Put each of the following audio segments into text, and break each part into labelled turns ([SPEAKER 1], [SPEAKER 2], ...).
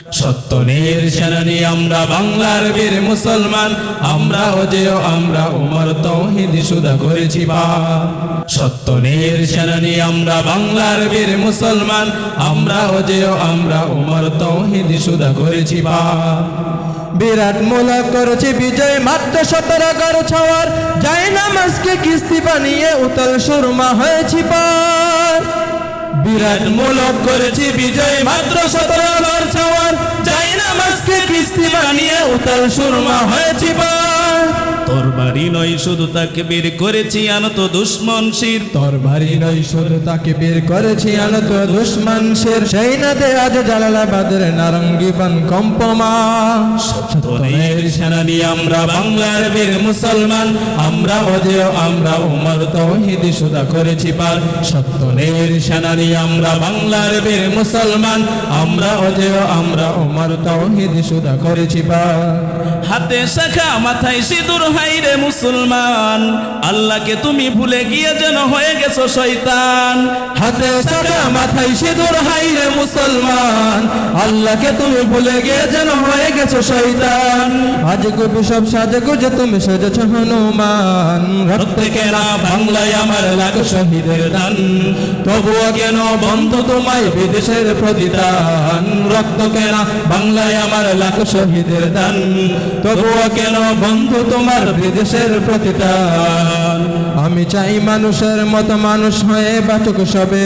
[SPEAKER 1] সত্য নির্শানী আমরা বাংলার বীর মুসলমান, আমরা অজেয় আমরা উমর তৌহিদ সুদা করেছি পার। সত্য নির্শানী আমরা বাংলার বীর মুসলমান, আমরা অজেয় আমরা উমর তৌহিদ সুদা করেছি পার।
[SPEAKER 2] বিরাট মোলা করেছে বিজয় মাত্র 17 গর ছাওয়ার, যাই নামাজকে কিস্তি বানিয়ে উতল সুরমা হয়েছি পার।
[SPEAKER 1] বিরাট মূলক করেছি বিজয় মাত্র 17 গর ছাওয়ার, যাই নামাজকে কিস্তি বানিয়ে উতল সুরমা হয়েছি পার। তোর বাড়ি নয় শুধু তাকে বের করেছি আনত দুশ্মন শির,
[SPEAKER 2] তোর ভারী নয় শুধু তাকে বের করেছি আনত দুশ্মন শের। সেই নাতে আজ জালালাবাদের নারঙ্গি বন কম্পমা।
[SPEAKER 1] সত্যের সেনানি আমরা বাংলার বীর মুসলমান, আমরা অজেয় আমরা উমর তৌহিদ সুদা করেছি পার। সত্যের সেনানি আমরা বাংলার বীর মুসলমান, আমরা অজেয় আমরা উমর তৌহিদ সুদা করেছি পার। হাতে শাখা মাথায় সিঁদুর হাইরে মুসলমান, আল্লাহকে তুমি ভুলে গিয়ে যেন হয়ে গেছো শয়তান।
[SPEAKER 2] হাতে শাখা মাথায় সিঁদুর হাইরে মুসলমান, আল্লাহকে তুমি ভুলে গিয়ে যেন হয়ে গেছো শয়তান। আজ গুবি সব সাজে গুজে তুমি সেজেছ হনুমান।
[SPEAKER 1] রক্তে কেনা বাংলায় আমার লাখ শহীদের দান, তবুও কেন বন্ধ তোমায় বিদেশের প্রতিদান। রক্ত কেনা বাংলায় আমার লাখ শহীদের দান, তবুও কেন বন্ধু তোমার বিদেশের প্রতিদান।
[SPEAKER 2] আমি চাই মানুষের মতো মানুষ হয়ে বাঁচুক সবে,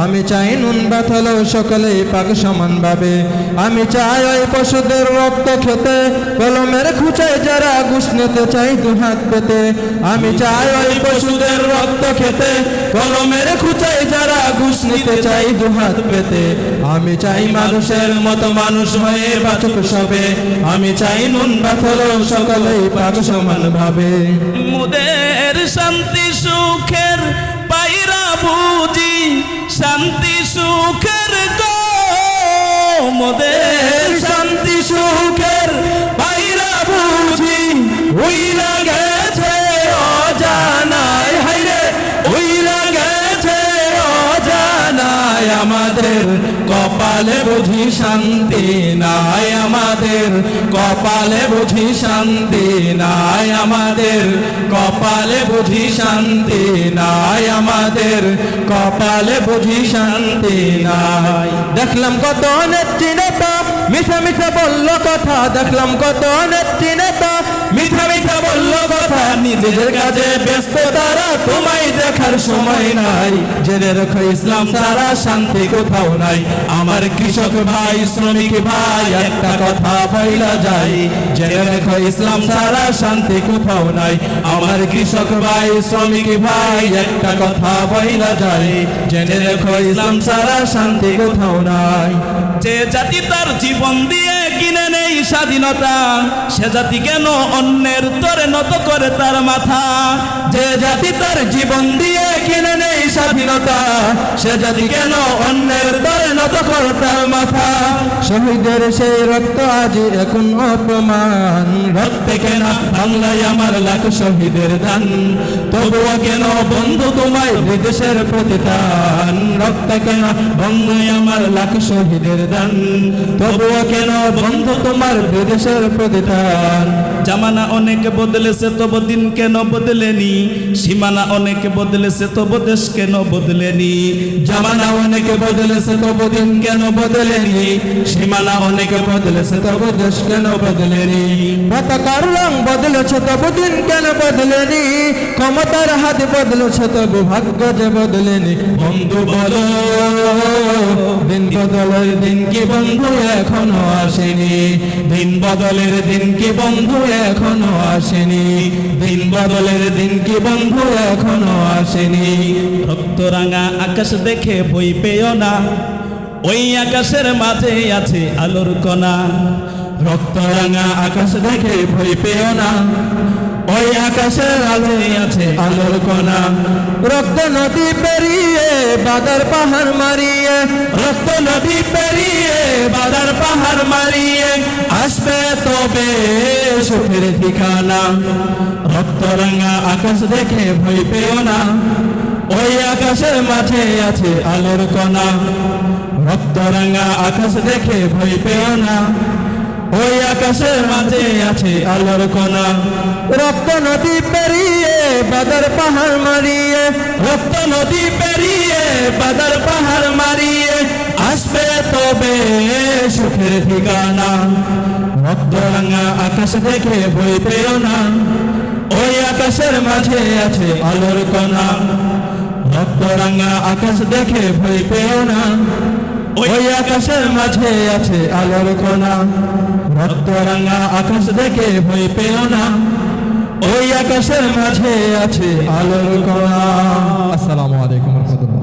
[SPEAKER 2] আমি চাই নুন ভাত হলেও সকলেই পাক সমান ভাবে। আমি চাই ওই পশুদের রক্ত খেতে, কলমের খুঁচায় যারা ঘুষ নিতে চাই দু হাত পেতে। আমি চাই ওই পশুদের রক্ত খেতে, কলমের খুঁচায় যারা ঘুষ নিতে চাই দু হাত পেতে। আমি চাই মানুষের মতো মানুষ হয়ে বাঁচুক সবে, আমি চাই নুন ভাত হলেও সকলেই পাক সমান ভাবে।
[SPEAKER 1] মুদের শান্তি সুখের পায়রা বুঝি, শান্তি সুখের গো মোদের
[SPEAKER 2] শান্তি সুখের পায়রা বুঝি, উইলা গেছে অজানায়। হাইরে উইলা গেছে অজানায়, আমাদের কপালে বুঝি শান্তি নাই। আমাদের কপালে বুঝি শান্তি নাই, আমাদের কপালে বুঝি শান্তি নাই, আমাদের কপালে বুঝি শান্তি নাই। দেখলাম কত নেত্রী নেতা মিঠা মিঠা বলল কথা, দেখলাম কত নেত্রী নেতা মিঠা মিঠা বলল কথা। নিজেদের কাজে ব্যস্ত তারা, তোমায় দেখার সময় নাই। জেনে রেখো ইসলাম ছাড়া শান্তি কোথাও নাই। আমার কৃষক ভাই শ্রমিক ভাই একটা কথা বইলা যায়, জেনে রেখো ইসলাম ছাড়া শান্তি কোথাও নাই। আমার কৃষক ভাই শ্রমিক ভাই একটা কথা বইলা যায়, জেনে রেখো ইসলাম ছাড়া শান্তি কোথাও নাই।
[SPEAKER 1] যে জাতি তার জীবন দিয়ে কিনে নেই স্বাধীনতা, সে জাতি কেন অন্যের তরে নত করে তার মাথা।
[SPEAKER 2] যে জাতি তার জীবন দিয়ে কিনে নেই স্বাধীনতা, সে জাতি কেন অন্যের তরে নত করে তার মাথা। শহীদের সেই রক্ত আজ এখন অপমান,
[SPEAKER 1] রক্তে কেন বাংলায় আমার লাখ শহীদের দান, তবুও কেন বন্ধু তোমায় বিদেশের প্রতিদান। রক্তে কেন বাংলায় আমার লাখ শহীদের দান, তবুও কেন বন্ধু তোমার বিদেশের প্রতিদান। জামানা অনেক বদলেছে তবু দিন কেন বদলেনি, সীমানা অনেক বদলেছে তবু দেশ কেন বদলেনি।
[SPEAKER 2] জামানা অনেক বদলেছে তবু দিন কেন বদলেনি, সীমানা অনেক বদলেছে তবু দেশ কেন বদলেনি। পতাকার রং বদলেছে তবু দিন কেন বদলেনি, ক্ষমতার হাত বদলেছে তবু ভাগ্য যে বদলেনি। বন্ধু বলো দিন বদলের দিন কি বন্ধু এখনো আসেনি, দিন বদলের দিন কি বন্ধু এখনো আসেনি, দিন বদলের দিন কি বন্ধু এখনো আসেনি।
[SPEAKER 1] রক্তরাঙা আকাশ দেখে বই পেও না, ওই আকাশের মাঝে আছে আলোর কণা।
[SPEAKER 2] রক্তরাঙা আকাশ দেখে ভয় পেও না, ওই আকাশের আলোয় আছে আলোর কণা। রক্ত নদী পেরিয়ে বাদার পাহাড় মারিয়ে, রক্ত নদী পেরিয়ে বাদার পাহাড় মারিয়ে আসবে তবে সুখের ঠিকানা। রক্তরাঙা আকাশ দেখে ভয় পেও না, ওই আকাশের মাঝে আছে আলোর কণা।
[SPEAKER 1] রক্তরাঙা আকাশ দেখে ভয় পেও না, ওই আকাশের মাঝে আছে আলোর কণা।
[SPEAKER 2] রক্ত নদী পেরিয়ে বাদর পাহাড় মারিয়ে,
[SPEAKER 1] রক্ত নদী পেরিয়ে বাদর পাহাড় মারিয়ে আসবে তবে সুখের ঠিকানা। রক্তরাঙা আকাশ দেখে ভয় পেও না, ওই আকাশের মাঝে আছে আলোর কণা। রক্তরাঙা আকাশ দেখে ভয় পেও না, ওই আকাশের মাঝে আছে আলোর কণা। রক্তরাঙা আকাশ দেখে ভয় পেও না, ওই আকাশের মাঝে আছে আলোর কণা।
[SPEAKER 2] আসসালামু আলাইকুম ওয়া রাহমাতুল্লাহ।